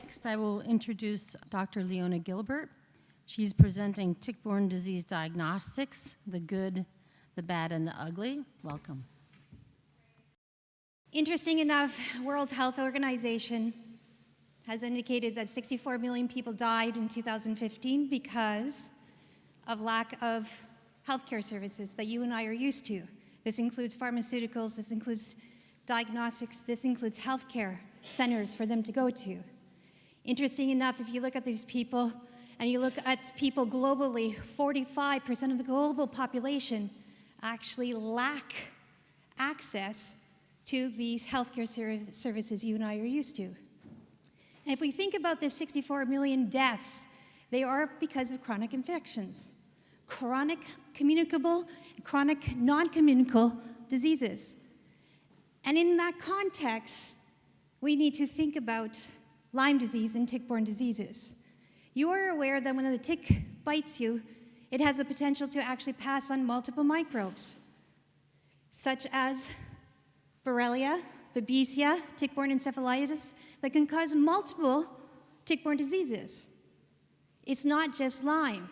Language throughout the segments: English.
Next, I will introduce Dr. Leona Gilbert. She's presenting Tick-borne disease diagnostics, the good, the bad, and the ugly. Welcome. Interesting enough, World Health Organization has indicated that 64 million people died in 2015 because of lack of healthcare services that you and I are used to. This includes pharmaceuticals, this includes diagnostics, this includes healthcare centers for them to go to. Interesting enough, if you look at these people and you look at people globally, 45% of the global population actually lack access to these healthcare services you and I are used to. And if we think about the 64 million deaths, they are because of chronic infections, chronic communicable, chronic non-communicable diseases. And in that context, we need to think about Lyme disease and tick-borne diseases. You are aware that when the tick bites you, it has the potential to actually pass on multiple microbes, such as Borrelia, Babesia, tick-borne encephalitis, that can cause multiple tick-borne diseases. It's not just Lyme.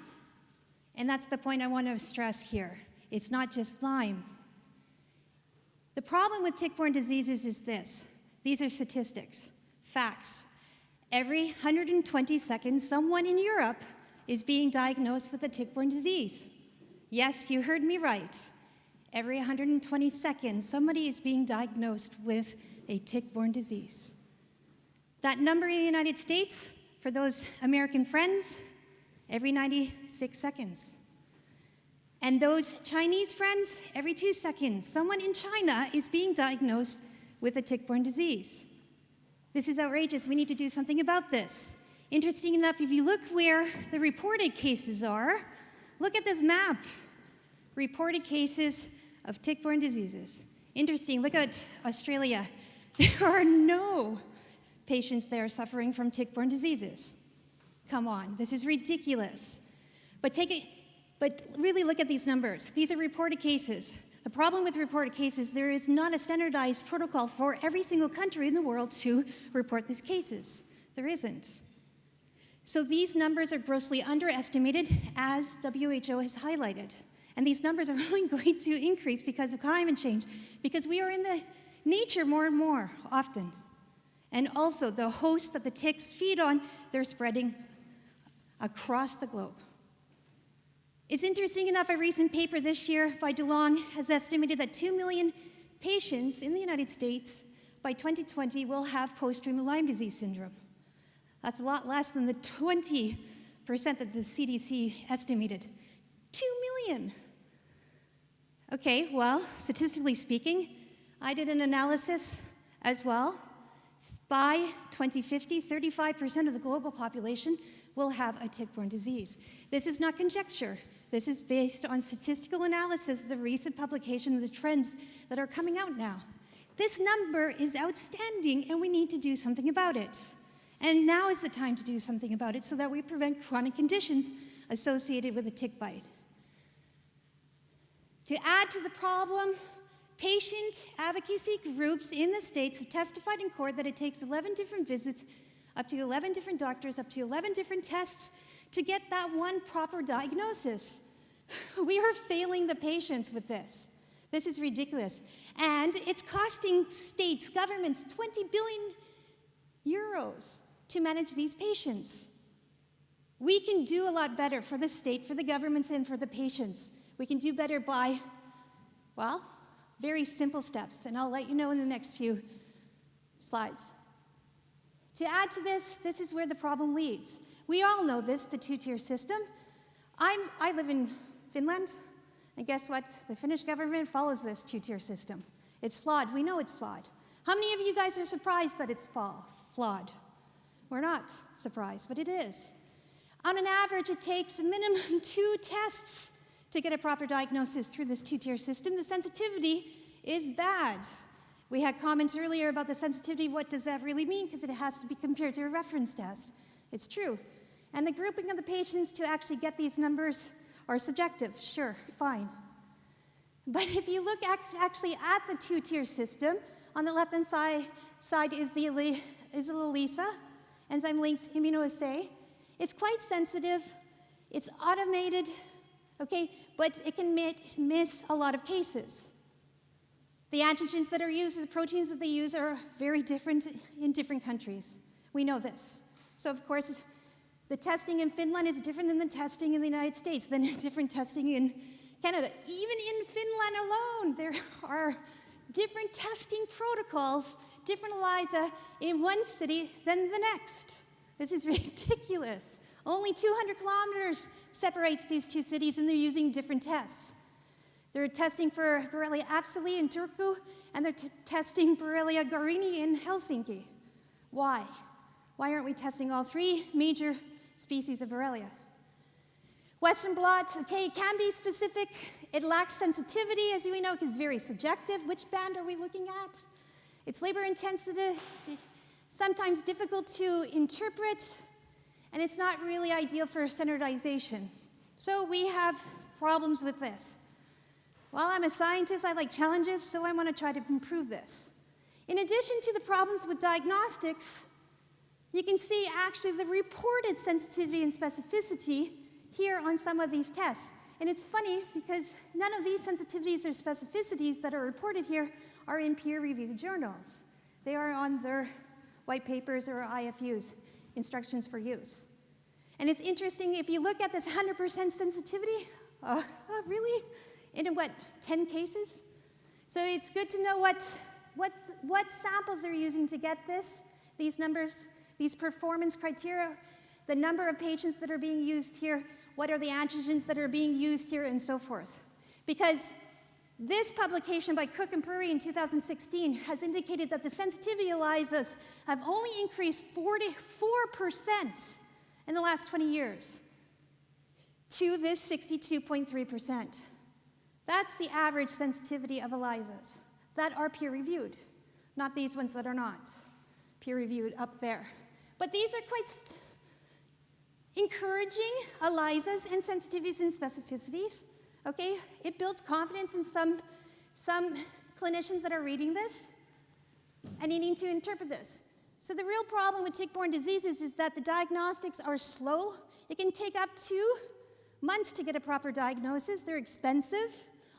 And that's the point I want to stress here. It's not just Lyme. The problem with tick-borne diseases is this. These are statistics, facts. Every 120 seconds, someone in Europe is being diagnosed with a tick-borne disease. Yes, you heard me right. Every 120 seconds, somebody is being diagnosed with a tick-borne disease. That number in the United States, for those American friends, every 96 seconds. And those Chinese friends, every 2 seconds, someone in China is being diagnosed with a tick-borne disease. This is outrageous. We need to do something about this. Interesting enough, if you look where the reported cases are, look at this map. Reported cases of tick-borne diseases. Interesting, look at Australia. There are no patients there suffering from tick-borne diseases. Come on, this is ridiculous. But really look at these numbers. These are reported cases. The problem with reported cases, there is not a standardized protocol for every single country in the world to report these cases. There isn't. So these numbers are grossly underestimated, as WHO has highlighted. And these numbers are only going to increase because of climate change, because we are in the nature more and more often. And also the hosts that the ticks feed on, they're spreading across the globe. It's interesting enough, a recent paper this year by DeLong has estimated that 2 million patients in the United States by 2020 will have post-treatment Lyme disease syndrome. That's a lot less than the 20% that the CDC estimated. 2 million. Okay, well, statistically speaking, I did an analysis as well. By 2050, 35% of the global population will have a tick-borne disease. This is not conjecture. This is based on statistical analysis of the recent publication of the trends that are coming out now. This number is outstanding, and we need to do something about it. And now is the time to do something about it so that we prevent chronic conditions associated with a tick bite. To add to the problem, patient advocacy groups in the States have testified in court that it takes 11 different visits, up to 11 different doctors, up to 11 different tests to get that one proper diagnosis. We are failing the patients with this. This is ridiculous. And it's costing states, governments, 20 billion euros to manage these patients. We can do a lot better for the state, for the governments, and for the patients. We can do better by, well, very simple steps, and I'll let you know in the next few slides. To add to this, this is where the problem leads. We all know this, the two-tier system. I live in Finland, and guess what? The Finnish government follows this two-tier system. It's flawed. We know it's flawed. How many of you guys are surprised that it's flawed? We're not surprised, but it is. On an average, it takes a minimum 2 tests to get a proper diagnosis through this two-tier system. The sensitivity is bad. We had comments earlier about the sensitivity. What does that really mean? Because it has to be compared to a reference test. It's true. And the grouping of the patients to actually get these numbers are subjective. Sure, fine. But if you look actually at the two-tier system, on the left-hand side is the ELISA, enzyme-linked immunoassay. It's quite sensitive. It's automated, okay, but it can miss a lot of cases. The antigens that are used, the proteins that they use are very different in different countries. We know this. So of course, the testing in Finland is different than the testing in the United States, than different testing in Canada. Even in Finland alone, there are different testing protocols, different ELISA in one city than the next. This is ridiculous. Only 200 kilometers separates these two cities, and they're using different tests. They're testing for Borrelia apsili in Turku, and they're testing Borrelia garini in Helsinki. Why? Why aren't we testing all three major species of Borrelia? Western blot, okay, can be specific. It lacks sensitivity, as we know, because it's very subjective. Which band are we looking at? It's labor intensive, sometimes difficult to interpret, and it's not really ideal for standardization. So we have problems with this. While I'm a scientist, I like challenges, so I want to try to improve this. In addition to the problems with diagnostics, you can see actually the reported sensitivity and specificity here on some of these tests. And it's funny because none of these sensitivities or specificities that are reported here are in peer-reviewed journals. They are on their white papers or IFUs, instructions for use. And it's interesting, if you look at this 100% sensitivity, really? In what, 10 cases? So it's good to know what samples they're using to get these numbers, these performance criteria, the number of patients that are being used here, what are the antigens that are being used here, and so forth. Because this publication by Cook and Puri in 2016 has indicated that the sensitivity ELISAs have only increased 44% in the last 20 years to this 62.3%. That's the average sensitivity of ELISAs that are peer-reviewed, not these ones that are not peer-reviewed up there. But these are quite encouraging ELISAs and sensitivities and specificities. Okay, it builds confidence in some clinicians that are reading this and needing to interpret this. So the real problem with tick-borne diseases is that the diagnostics are slow. It can take up to months to get a proper diagnosis. They're expensive.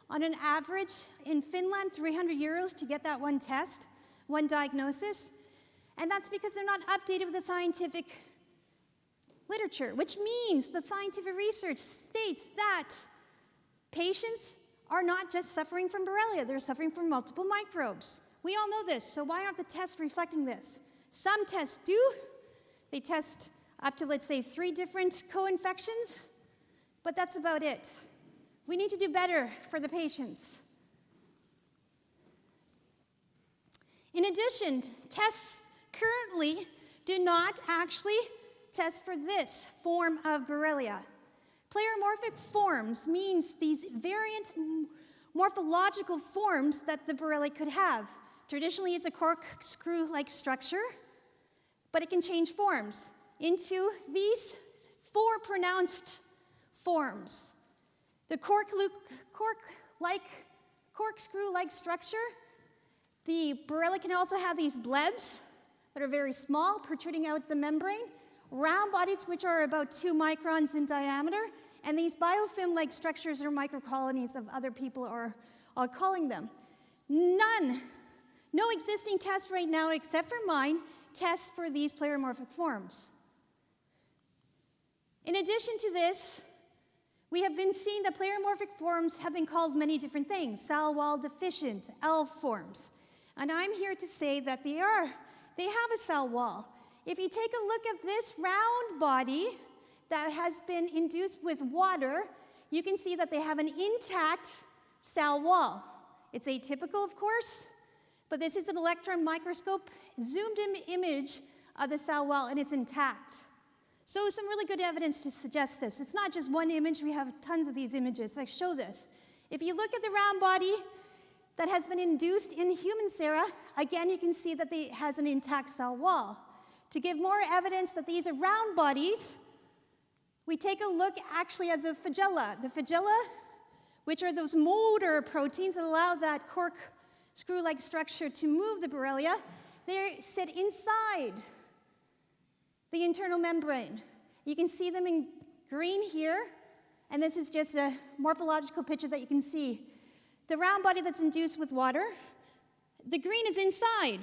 On an average, in Finland, 300 euros to get that one test, one diagnosis. And that's because they're not updated with the scientific literature, which means the scientific research states that patients are not just suffering from Borrelia, they're suffering from multiple microbes. We all know this, so why aren't the tests reflecting this? Some tests do. They test up to, let's say, 3 different co-infections, but that's about it. We need to do better for the patients. In addition, tests currently do not actually test for this form of Borrelia. Pleromorphic forms means these variant morphological forms that the Borrelia could have. Traditionally, it's a corkscrew-like structure, but it can change forms into these 4 pronounced forms. The corkscrew-like structure. The Borrelia can also have these blebs that are very small, protruding out the membrane, round bodies which are about 2 microns in diameter, and these biofilm-like structures are microcolonies of other people are calling them. No existing test right now, except for mine, tests for these pleromorphic forms. In addition to this, we have been seeing that pleromorphic forms have been called many different things, Sal-Wall deficient, ELF forms. And I'm here to say that they have a cell wall. If you take a look at this round body that has been induced with water, you can see that they have an intact cell wall. It's atypical, of course, but this is an electron microscope zoomed in image of the cell wall, and it's intact. So some really good evidence to suggest this. It's not just one image. We have tons of these images. I show this. If you look at the round body that has been induced in human sera, again, you can see that it has an intact cell wall. To give more evidence that these are round bodies, we take a look actually at the flagella. The flagella, which are those motor proteins that allow that corkscrew-like structure to move the Borrelia, they sit inside the internal membrane. You can see them in green here, and this is just a morphological picture that you can see. The round body that's induced with water, the green is inside,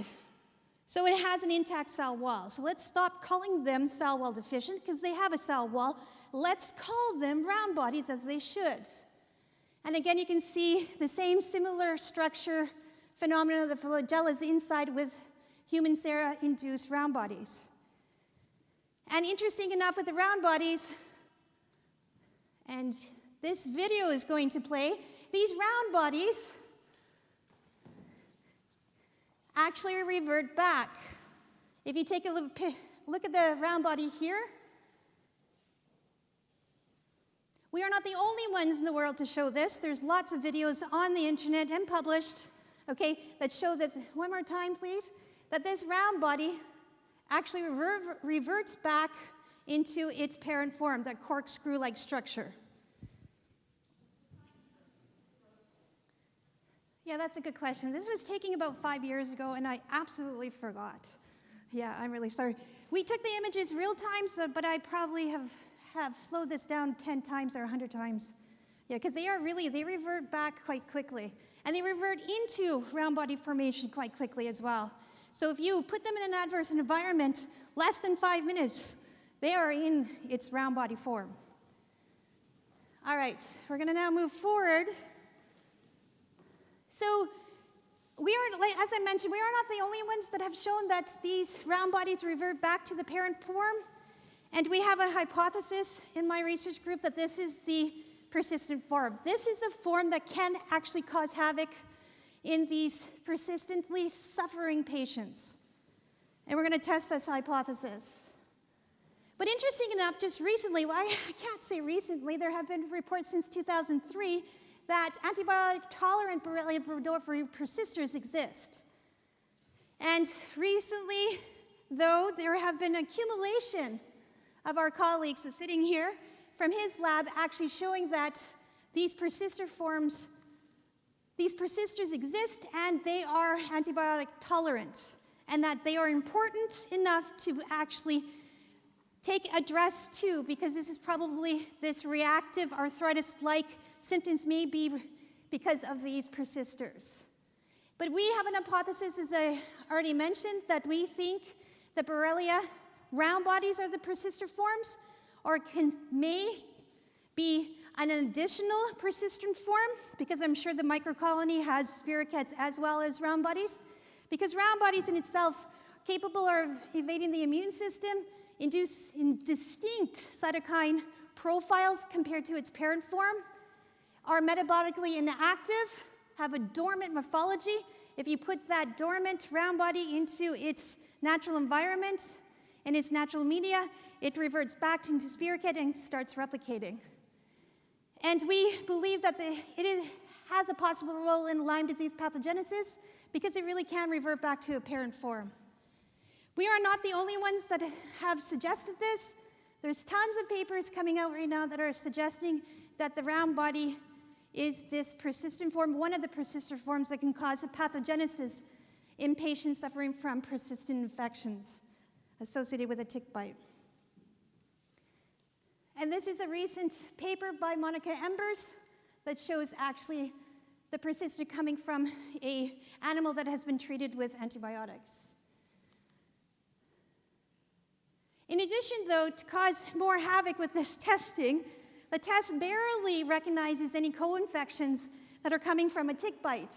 so it has an intact cell wall. So let's stop calling them cell wall deficient because they have a cell wall. Let's call them round bodies as they should. And again, you can see the same similar structure phenomena of the flagella is inside with human sera-induced round bodies. And interesting enough with the round bodies, and this video is going to play, these round bodies actually revert back. If you take a look at the round body here, we are not the only ones in the world to show this. There's lots of videos on the internet and published, okay, that show that, one more time please, that this round body actually reverts back into its parent form, that corkscrew-like structure. Yeah, that's a good question. This was taken about 5 years ago, and I absolutely forgot. Yeah, I'm really sorry. We took the images real time, but I probably have slowed this down 10 times or 100 times. Yeah, because they revert back quite quickly. And they revert into round body formation quite quickly as well. So if you put them in an adverse environment, less than 5 minutes, they are in its round body form. All right, we're going to now move forward. So we are, as I mentioned, we are not the only ones that have shown that these round bodies revert back to the parent form. And we have a hypothesis in my research group that this is the persistent form. This is a form that can actually cause havoc in these persistently suffering patients. And we're going to test this hypothesis. But interesting enough, just recently, well, I can't say recently, there have been reports since 2003 that antibiotic-tolerant Borrelia burgdorferi persisters exist. And recently, though, there have been accumulation of our colleagues that's sitting here from his lab actually showing that these persisters exist and they are antibiotic tolerant, and that they are important enough to actually address too, because this is probably this reactive arthritis-like symptoms may be because of these persisters. But we have an hypothesis, as I already mentioned, that we think the Borrelia round bodies are the persister forms, or may be an additional persistent form, because I'm sure the microcolony has spirochetes as well as round bodies, because round bodies in itself are capable of evading the immune system, induce in distinct cytokine profiles compared to its parent form, are metabolically inactive, have a dormant morphology. If you put that dormant round body into its natural environment and its natural media, it reverts back into spirochete and starts replicating. And we believe that it has a possible role in Lyme disease pathogenesis because it really can revert back to a parent form. We are not the only ones that have suggested this. There's tons of papers coming out right now that are suggesting that the round body is this persistent form, one of the persistent forms that can cause a pathogenesis in patients suffering from persistent infections associated with a tick bite. And this is a recent paper by Monica Embers that shows actually the persistent coming from an animal that has been treated with antibiotics. In addition, though, to cause more havoc with this testing, the test barely recognizes any co-infections that are coming from a tick bite.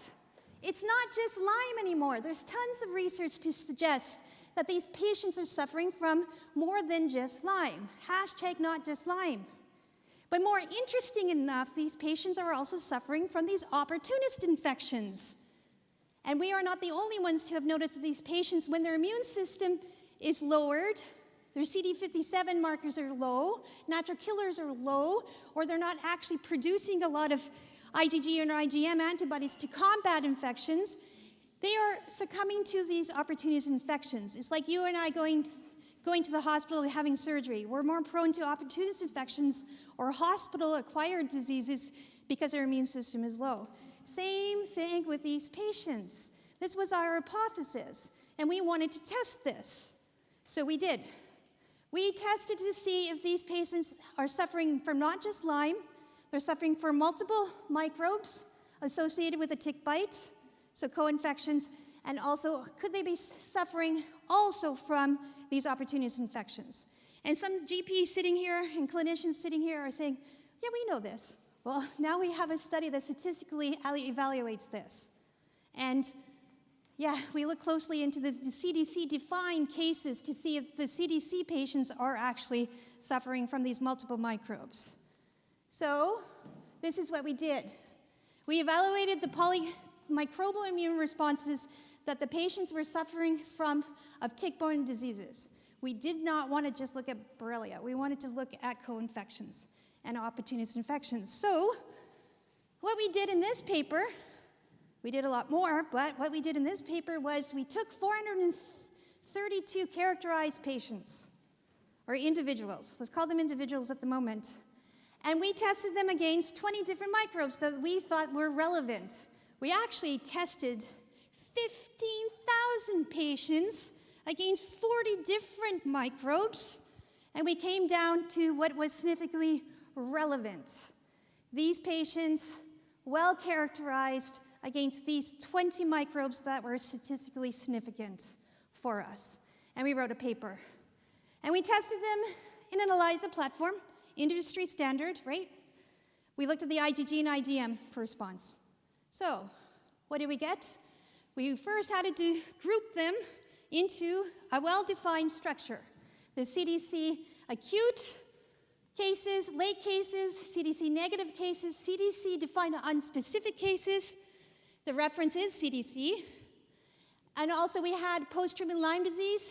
It's not just Lyme anymore. There's tons of research to suggest that these patients are suffering from more than just Lyme. Hashtag not just Lyme. But more interesting enough, these patients are also suffering from these opportunist infections. And we are not the only ones to have noticed that these patients, when their immune system is lowered, their CD57 markers are low, natural killers are low, or they're not actually producing a lot of IgG or IgM antibodies to combat infections, they are succumbing to these opportunist infections. It's like you and I going to the hospital having surgery. We're more prone to opportunist infections or hospital-acquired diseases because our immune system is low. Same thing with these patients. This was our hypothesis, and we wanted to test this. So we did. We tested to see if these patients are suffering from not just Lyme, they're suffering from multiple microbes associated with a tick bite, so co-infections, and also could they be suffering also from these opportunist infections? And some GPs sitting here and clinicians sitting here are saying, yeah, we know this. Well, now we have a study that statistically evaluates this. And yeah, we look closely into the CDC-defined cases to see if the CDC patients are actually suffering from these multiple microbes. So this is what we did. We evaluated the polymicrobial immune responses that the patients were suffering from of tick-borne diseases. We did not want to just look at Borrelia. We wanted to look at co-infections and opportunist infections. So what we did in this paper, we did a lot more, but what we did in this paper was we took 432 characterized patients, or individuals. Let's call them individuals at the moment. And we tested them against 20 different microbes that we thought were relevant. We actually tested 15,000 patients against 40 different microbes, and we came down to what was significantly relevant. These patients, well characterized against these 20 microbes that were statistically significant for us. And we wrote a paper. And we tested them in an ELISA platform, industry standard, right? We looked at the IgG and IgM for response. So, what did we get? We first had to group them into a well-defined structure. The CDC acute cases, late cases, CDC negative cases, CDC defined unspecific cases. The reference is CDC. And also we had post-treatment Lyme disease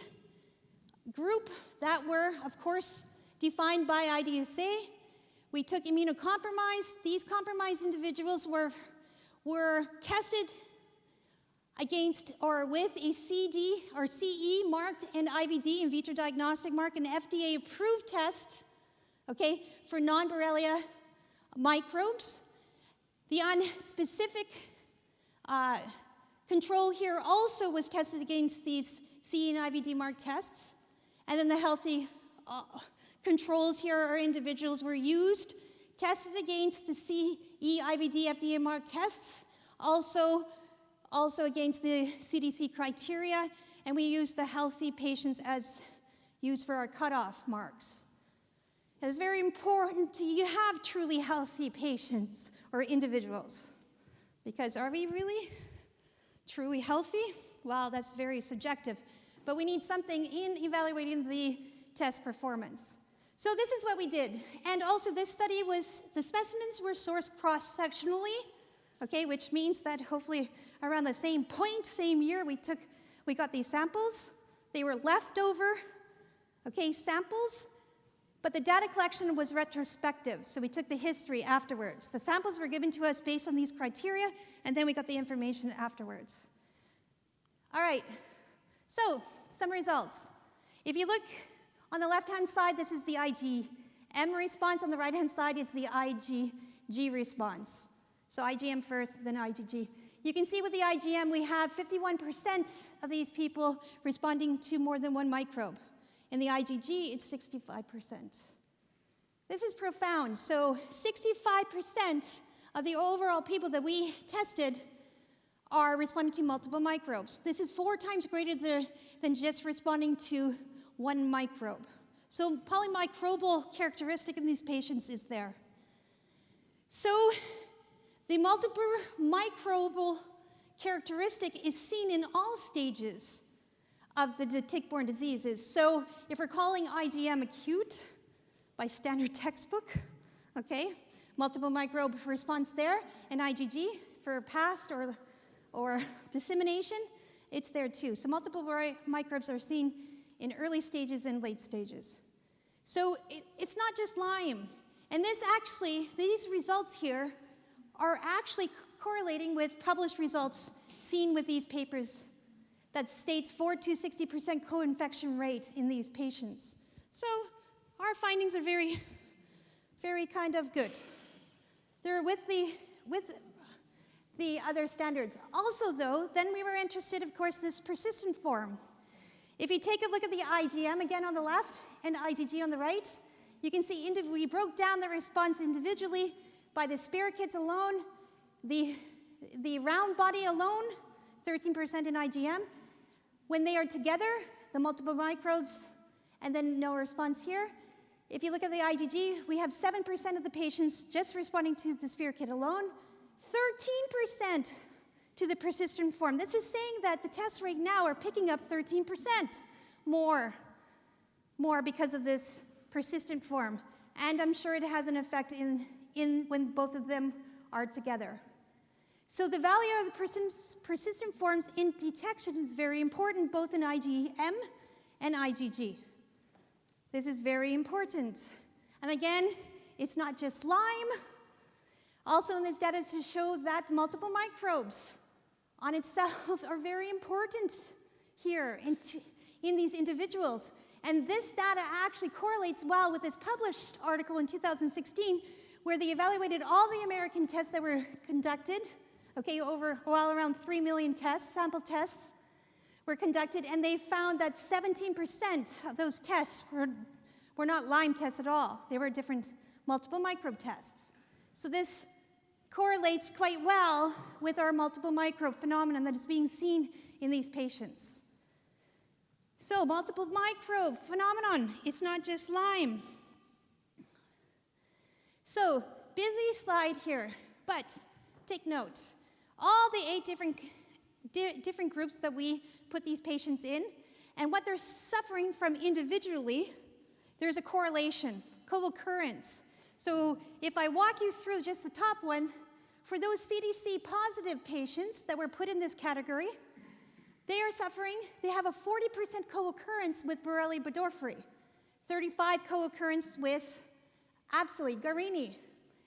group that were, of course, defined by IDSA. We took immunocompromised. These compromised individuals were tested against or with a CD or CE marked and IVD, in vitro diagnostic mark, an FDA approved test, okay, for non-Borrelia microbes. The unspecific control here also was tested against these CE and IVD marked tests. And then the healthy controls here or individuals were used, tested against the CE, IVD, FDA marked tests, also against the CDC criteria, and we used the healthy patients as used for our cutoff marks. It's very important to have truly healthy patients or individuals, because are we really truly healthy? Well, that's very subjective, but we need something in evaluating the test performance. So this is what we did, and also this study was, the specimens were sourced cross-sectionally, okay, which means that hopefully around the same point, same year, we got these samples. They were leftover, okay, samples, but the data collection was retrospective, so we took the history afterwards. The samples were given to us based on these criteria, and then we got the information afterwards. All right, so some results. If you look on the left-hand side, this is the IgM response. On the right-hand side is the IgG response. So IgM first, then IgG. You can see with the IgM, we have 51% of these people responding to more than one microbe. In the IgG, it's 65%. This is profound. So 65% of the overall people that we tested are responding to multiple microbes. This is 4 times greater than just responding to one microbe. So polymicrobial characteristic in these patients is there. So the multiple microbial characteristic is seen in all stages of the tick-borne diseases. So if we're calling IgM acute by standard textbook, okay, multiple microbe response there, and IgG for past or dissemination, it's there too. So multiple microbes are seen in early stages and late stages. So it's not just Lyme. And these results here are actually correlating with published results seen with these papers that states 4 to 60% co-infection rate in these patients. So our findings are very, very kind of good. They're with the other standards. Also though, then we were interested, of course, this persistent form. If you take a look at the IgM again on the left and IgG on the right, you can see we broke down the response individually by the spirochetes alone, the round body alone, 13% in IgM. When they are together, the multiple microbes, and then no response here. If you look at the IgG, we have 7% of the patients just responding to the spirochete alone, 13% to the persistent form. This is saying that the tests right now are picking up 13% more because of this persistent form. And I'm sure it has an effect in when both of them are together. So the value of the persistent forms in detection is very important, both in IgM and IgG. This is very important. And again, it's not just Lyme. Also in this data to show that multiple microbes on itself are very important here in these individuals. And this data actually correlates well with this published article in 2016 where they evaluated all the American tests that were conducted, around 3 million tests, sample tests were conducted, and they found that 17% of those tests were not Lyme tests at all. They were different multiple microbe tests. So this correlates quite well with our multiple microbe phenomenon that is being seen in these patients. So multiple microbe phenomenon, it's not just Lyme. So busy slide here, but take note. All the 8 different groups that we put these patients in, and what they're suffering from individually, there's a correlation, co-occurrence. So if I walk you through just the top one, for those CDC positive patients that were put in this category, they have a 40% co-occurrence with Borrelia burgdorferi, 35% co-occurrence with Absolute Guarini.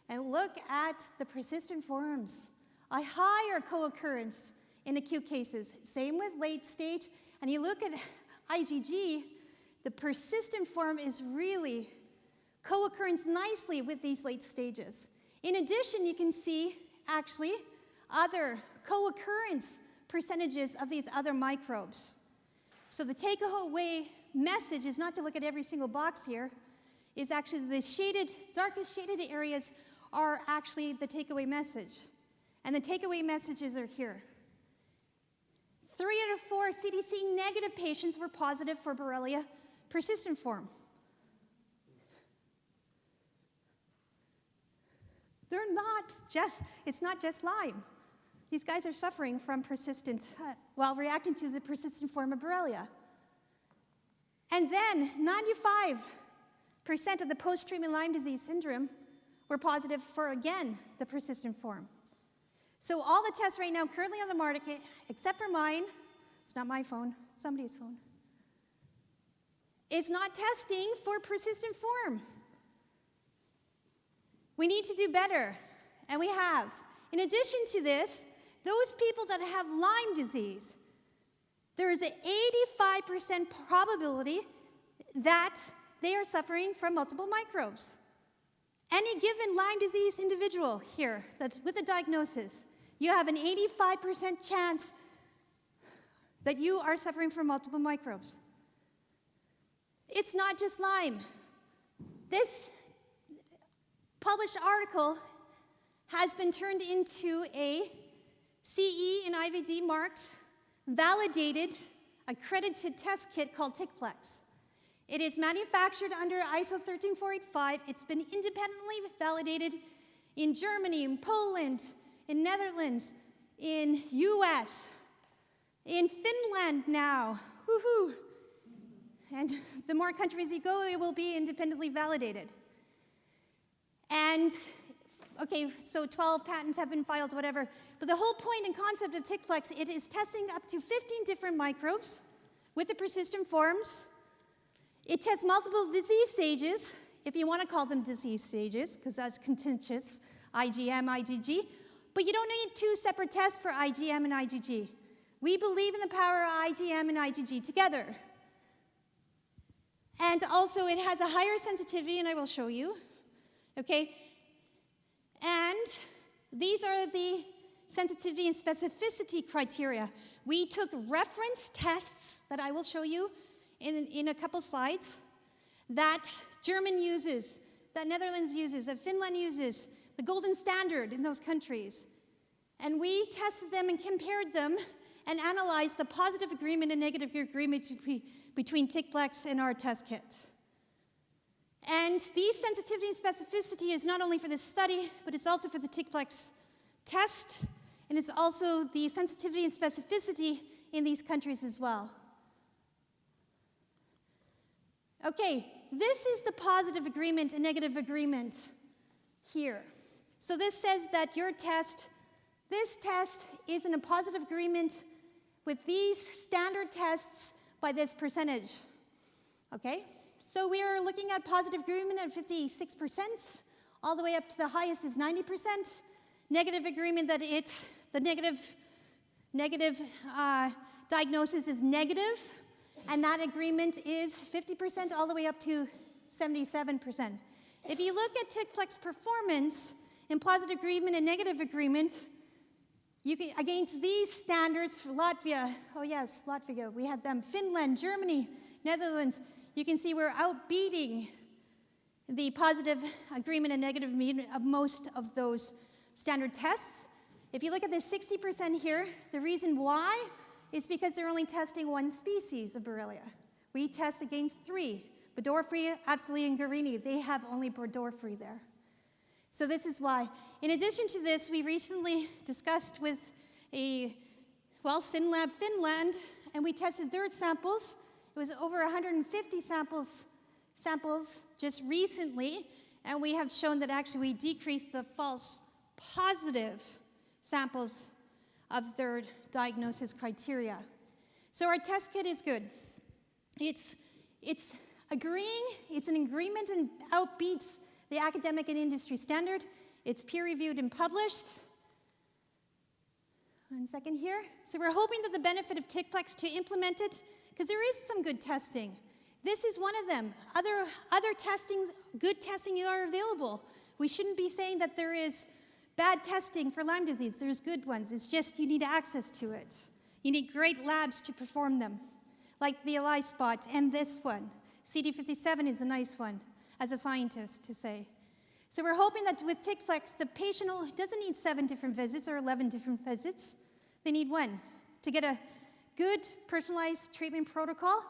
And look at the persistent forms. A higher co-occurrence in acute cases. Same with late stage. And you look at IgG, the persistent form is really co-occurrence nicely with these late stages. In addition, you can see actually other co-occurrence percentages of these other microbes. So the take-away message is not to look at every single box here, is actually the darkest shaded areas are actually the takeaway message. And the takeaway messages are here. 3 out of 4 CDC negative patients were positive for Borrelia persistent form. It's not just Lyme. These guys are suffering from reacting to the persistent form of Borrelia. And then 95% of the post-treatment Lyme disease syndrome were positive for, again, the persistent form. So all the tests right now currently on the market, except for mine, it's not my phone, somebody's phone, it's not testing for persistent form. We need to do better, and we have. In addition to this, those people that have Lyme disease, there is an 85% probability that they are suffering from multiple microbes. Any given Lyme disease individual here that's with a diagnosis, you have an 85% chance that you are suffering from multiple microbes. It's not just Lyme. This published article has been turned into a CE and IVD marked, validated, accredited test kit called Tick-borne. It is manufactured under ISO 13485. It's been independently validated in Germany, in Poland, in Netherlands, in US, in Finland now. Woohoo! And the more countries you go, it will be independently validated. And okay, so 12 patents have been filed, whatever. But the whole point and concept of Tick-borne, it is testing up to 15 different microbes with the persistent forms. It tests multiple disease stages, if you want to call them disease stages, because that's contentious, IgM, IgG. But you don't need 2 separate tests for IgM and IgG. We believe in the power of IgM and IgG together. And also, it has a higher sensitivity, and I will show you. Okay? And these are the sensitivity and specificity criteria. We took reference tests that I will show you in a couple slides that Germany uses, that Netherlands uses, that Finland uses, the golden standard in those countries. And we tested them and compared them and analyzed the positive agreement and negative agreement between Tick-borne and our test kit. And these sensitivity and specificity is not only for this study, but it's also for the Tick-borne test, and it's also the sensitivity and specificity in these countries as well. Okay, this is the positive agreement and negative agreement here. So this says that this test is in a positive agreement with these standard tests by this percentage. Okay? So we are looking at positive agreement at 56%, all the way up to the highest is 90%. Negative agreement that the negative diagnosis is negative, and that agreement is 50% all the way up to 77%. If you look at Tick-borne performance in positive agreement and negative agreement, you can, against these standards for Latvia, oh yes, Latvia, we had them, Finland, Germany, Netherlands, you can see we're outbeating the positive agreement and negative agreement of most of those standard tests. If you look at the 60% here, the reason why is because they're only testing one species of Borrelia. We test against 3, Bedorfri, Absili, and Guarini. They have only Bedorfri there. So this is why. In addition to this, we recently discussed with SynLab Finland, and we tested their samples. It was over 150 samples just recently, and we have shown that actually we decreased the false positive samples of their diagnosis criteria. So our test kit is good. It's agreeing, it's an agreement and outbeats the academic and industry standard. It's peer-reviewed and published. One second here. So we're hoping that the benefit of Tick-borne to implement it, because there is some good testing. This is one of them. Other testing, good testing are available. We shouldn't be saying that there is bad testing for Lyme disease. There's good ones. It's just you need access to it. You need great labs to perform them, like the ELISpot and this one. CD57 is a nice one, as a scientist to say. So we're hoping that with Tick-borne, the patient doesn't need 7 different visits or 11 different visits. They need 1 to get a good personalized treatment protocol,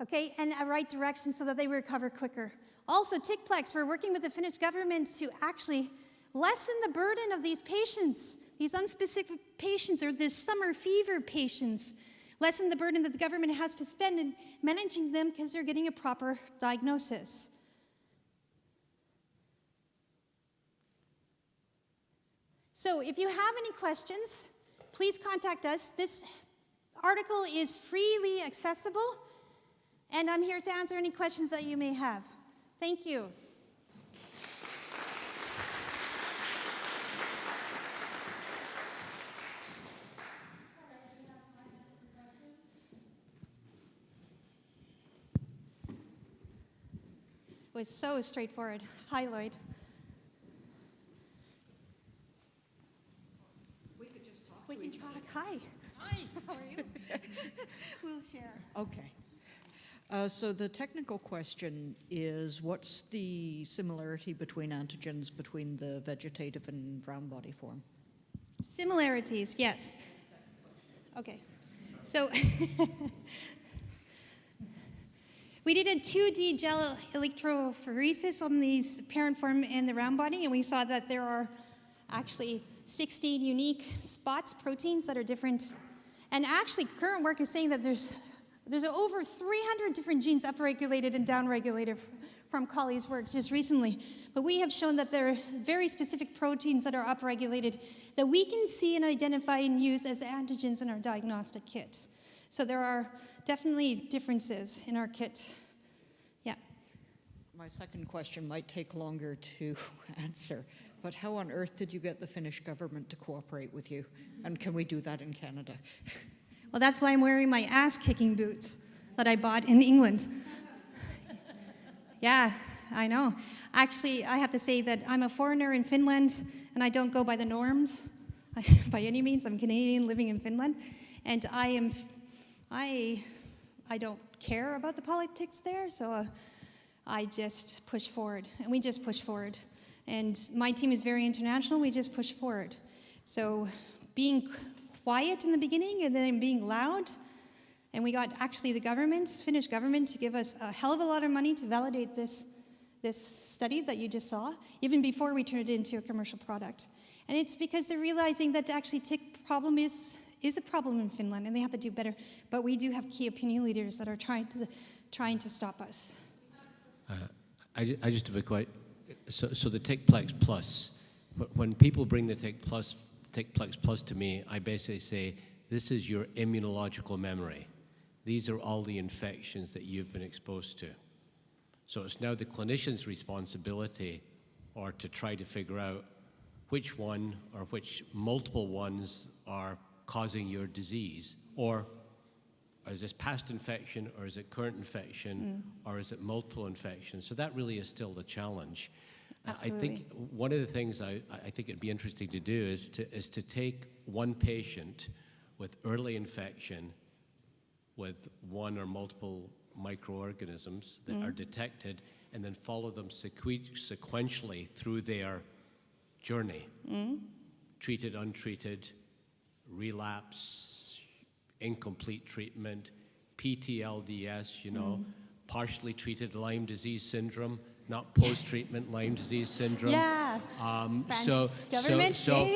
okay, and a right direction so that they recover quicker. Also, Tick-borne, we're working with the Finnish government to actually lessen the burden of these patients, these unspecific patients or the summer fever patients, lessen the burden that the government has to spend in managing them because they're getting a proper diagnosis. So if you have any questions, please contact us. This article is freely accessible, and I'm here to answer any questions that you may have. Thank you. It was so straightforward. Hi, Lloyd. We can talk. Hi. Hi. How are you? We'll share. Okay. So the technical question is, what's the similarity between antigens between the vegetative and round body form? Similarities, yes. Okay. So we did a 2D gel electrophoresis on these parent form and the round body, and we saw that there are actually 16 unique spots, proteins that are different. And actually, current work is saying that there's over 300 different genes upregulated and downregulated from Colley's works just recently. But we have shown that there are very specific proteins that are upregulated that we can see and identify and use as antigens in our diagnostic kit. So there are definitely differences in our kit. Yeah. My second question might take longer to answer, but how on earth did you get the Finnish government to cooperate with you? And can we do that in Canada? Well, that's why I'm wearing my ass-kicking boots that I bought in England. Yeah, I know. Actually, I have to say that I'm a foreigner in Finland, and I don't go by the norms. by any means. I'm Canadian living in Finland, and I don't care about the politics there, so I just push forward, and we just push forward. And my team is very international, we just push forward. So being quiet in the beginning and then being loud, and we got actually the government, Finnish government, to give us a hell of a lot of money to validate this study that you just saw, even before we turned it into a commercial product. And it's because they're realizing that actually tick problem is a problem in Finland, and they have to do better. But we do have key opinion leaders that are trying to stop us. I just have a quite. So the Tick-plex Plus, when people bring the Tick-plex Plus to me, I basically say, this is your immunological memory. These are all the infections that you've been exposed to. So it's now the clinician's responsibility, or to try to figure out which one or which multiple ones are causing your disease, or is this past infection, or is it current infection, or is it multiple infections? So that really is still the challenge. Absolutely. I think one of the things I think it'd be interesting to do is to take one patient with early infection with one or multiple microorganisms that are detected, and then follow them sequentially through their journey. Treated, untreated, relapse, incomplete treatment, PTLDS, partially treated Lyme disease syndrome, not post-treatment Lyme disease syndrome. Yeah. Government. So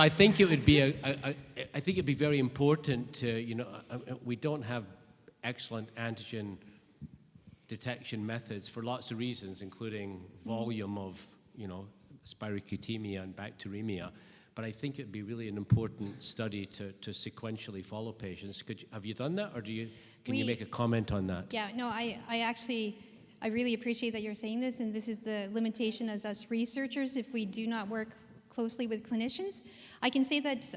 I think it would be I think it'd be very important to, we don't have excellent antigen detection methods for lots of reasons, including volume of, spirochetemia and bacteremia. But I think it'd be really an important study to sequentially follow patients. Have you done that, or can you make a comment on that? Yeah, no, I really appreciate that you're saying this, and this is the limitation as us researchers if we do not work closely with clinicians. I can say that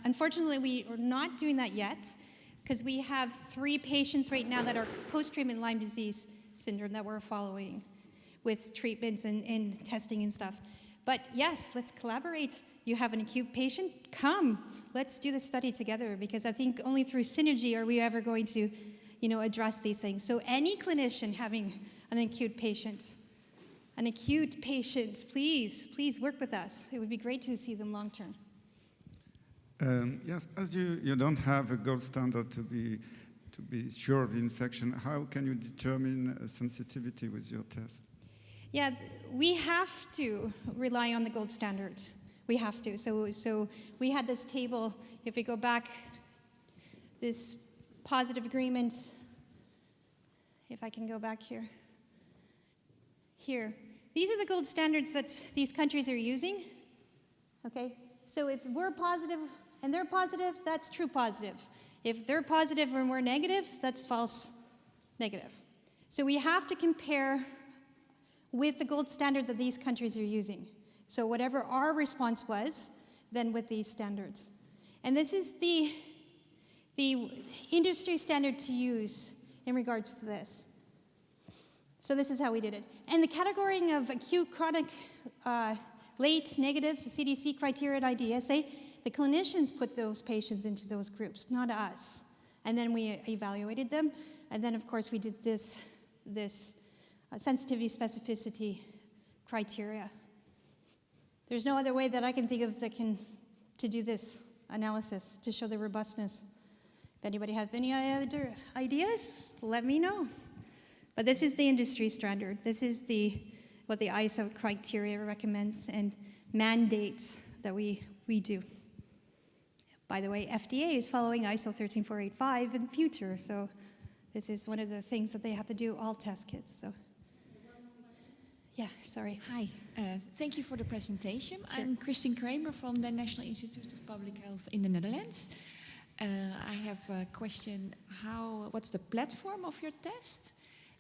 unfortunately we are not doing that yet, because we have 3 patients right now that are post-treatment Lyme disease syndrome that we're following with treatments and testing and stuff. But yes, let's collaborate. You have an acute patient, come, let's do this study together, because I think only through synergy are we ever going to, address these things. So any clinician having an acute patient, please work with us. It would be great to see them long term. Yes, as you don't have a gold standard to be sure of the infection, how can you determine sensitivity with your test? Yeah, we have to rely on the gold standard. We have to. So we had this table, if we go back, this positive agreement, if I can go back here. Here. These are the gold standards that these countries are using. Okay? So if we're positive and they're positive, that's true positive. If they're positive and we're negative, that's false negative. So we have to compare with the gold standard that these countries are using. So whatever our response was, then with these standards. And this is the industry standard to use in regards to this. So this is how we did it. And the categorizing of acute, chronic, late, negative, CDC criteria at IDSA, the clinicians put those patients into those groups, not us. And then we evaluated them. And then, of course, we did this sensitivity specificity criteria. There's no other way that I can think of to do this analysis, to show the robustness. If anybody have any other ideas, let me know. But this is the industry standard. This is what the ISO criteria recommends and mandates that we do. By the way, FDA is following ISO 13485 in the future, so this is one of the things that they have to do, all test kits. So, yeah, sorry. Hi, thank you for the presentation. Sure. I'm Christine Kramer from the National Institute of Public Health in the Netherlands. I have a question, what's the platform of your test?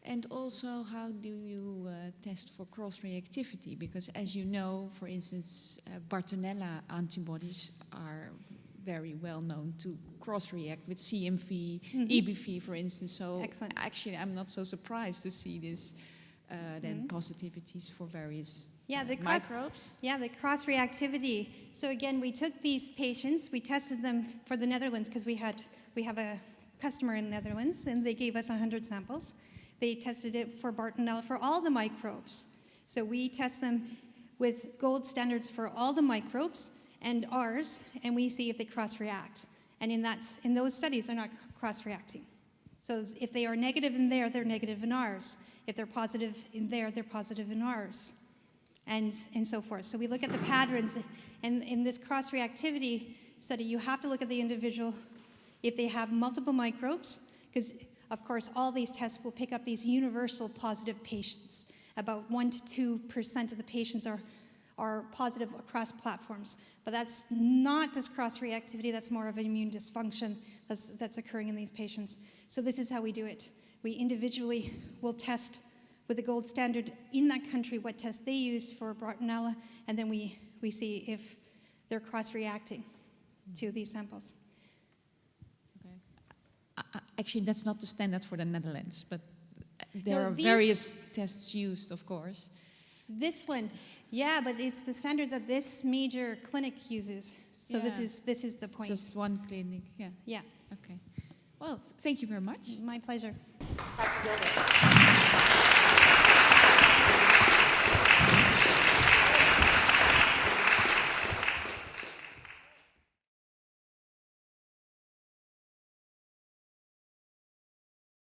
And also, how do you test for cross-reactivity? Because as you know, for instance, Bartonella antibodies are very well known to cross-react with CMV, EBV, for instance. So excellent. Actually, I'm not so surprised to see this then positivities for various Yeah, the microbes? Yeah, the cross-reactivity. So again, we took these patients, we tested them for the Netherlands because we have a customer in the Netherlands, and they gave us 100 samples. They tested it for Bartonella for all the microbes. So we test them with gold standards for all the microbes and ours, and we see if they cross-react. And in those studies, they're not cross-reacting. So if they are negative in there, they're negative in ours. If they're positive in there, they're positive in ours. And so forth. So we look at the patterns, and in this cross-reactivity study, you have to look at the individual if they have multiple microbes, because of course all these tests will pick up these universal positive patients. About 1% to 2% of the patients are positive across platforms, but that's not this cross-reactivity, that's more of an immune dysfunction that's occurring in these patients. So this is how we do it. We individually will test with the gold standard in that country what test they use for Bartonella, and then we see if they're cross-reacting to these samples. Okay. Actually, that's not the standard for the Netherlands, but there No, are these- various tests used, of course. This one, yeah, but it's the standard that this major clinic uses. So Yeah. this is the It's point. just one clinic, yeah. Yeah, Okay. Well, thank you very much. my pleasure. Dr. Gilbert.